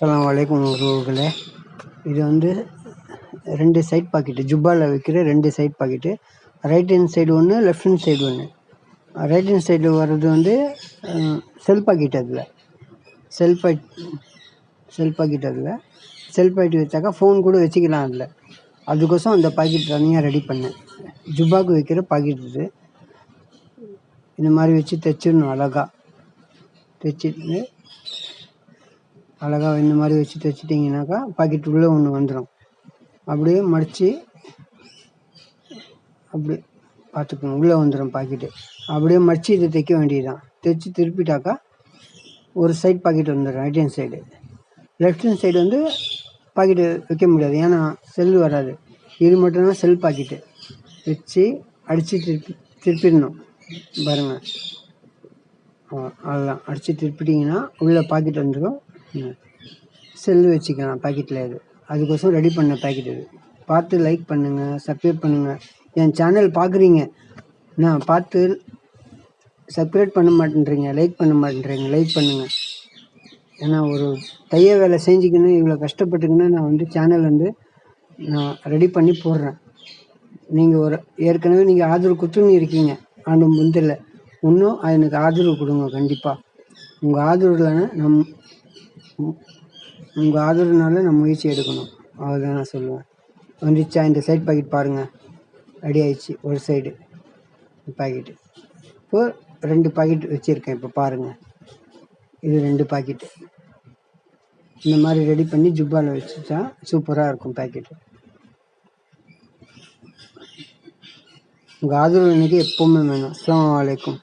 அஸ்ஸலாமு அலைக்கும் உறவுகளே. இது வந்து 2 சைட் பாக்கெட்டு, ஜுப்பாவில் வைக்கிற 2 side pocket. Right hand side ஒன்று, லெஃப்ட் ஹேண்ட் சைடு ஒன்று. ரைட் ஹேண்ட் சைடில் வர்றது வந்து செல் பாக்கெட். அதில் செல் பாக்கெட் அதில் செல் பாக்கெட் வச்சாக்கா ஃபோன் கூட வச்சுக்கலாம். அதில் அதுக்கோசம் அந்த பாக்கெட் தனியாக ரெடி பண்ணேன். ஜுப்பாவுக்கு வைக்கிற பாக்கெட் இது. இந்த மாதிரி வச்சு தைச்சிடணும். அழகாக தைச்சிட்டு அழகாக இந்த மாதிரி வச்சு தைச்சிட்டிங்கனாக்கா பாக்கெட் உள்ளே ஒன்று வந்துடும். அப்படியே மடித்து அப்படி பார்த்துக்கணும், உள்ளே வந்துடும் பாக்கெட்டு. அப்படியே மடித்து இதை தைக்க வேண்டியதுதான். தைச்சி திருப்பிட்டாக்கா ஒரு சைட் பாக்கெட் வந்துடும். Right hand side. Left hand side வந்து பாக்கெட்டு வைக்க முடியாது, ஏன்னா செல் வராது. இது மட்டும்தான் செல் பாக்கெட்டு. வச்சு அடித்து திருப்பிடணும் பாருங்கள். அதெல்லாம் அடித்து திருப்பிட்டிங்கன்னா உள்ளே பாக்கெட் வந்துடும். செல்லு வச்சுக்கலாம் பாக்கெட்டில். இது அதுக்கோசம் ரெடி பண்ண பாக்கெட். இது பார்த்து லைக் பண்ணுங்கள், சப்ஸ்கிரைப் பண்ணுங்கள். என் சேனல் பார்க்குறீங்க, நான் பார்த்து சப்ஸ்கிரைப் பண்ண மாட்டேன்றீங்க, லைக் பண்ண மாட்டேன்றீங்க. லைக் பண்ணுங்கள். ஏன்னா ஒரு தைய வேலை செஞ்சுக்கணும், இவ்வளோ கஷ்டப்பட்டுக்குன்னு நான் வந்து சேனல் வந்து நான் ரெடி பண்ணி போடுறேன். நீங்கள் ஏற்கனவே நீங்கள் ஆதரவு கொடுத்துன்னு இருக்கீங்க. ஆனால் முந்தில் இன்னும் எனக்கு ஆதரவு கொடுங்க கண்டிப்பாக. உங்கள் ஆதரவு இல்லைன்னா உங்கள் ஆதரவுனால நான் முயற்சி எடுக்கணும். அவ்வளோதான் நான் சொல்லுவேன். வந்துச்சா? இந்த சைட் பாக்கெட் பாருங்கள், ரெடி ஆயிடுச்சு. ஒரு சைடு பாக்கெட்டு. இப்போது 2 பாக்கெட் வச்சுருக்கேன். இப்போ பாருங்கள், இது 2 பாக்கெட்டு. இந்த மாதிரி ரெடி பண்ணி ஜுப்பாவில் வச்சுட்டா சூப்பராக இருக்கும் பாக்கெட்டு. உங்கள் ஆதரவு எனக்கு எப்போவுமே வேணும். அஸ்ஸலாமு அலைக்கும்.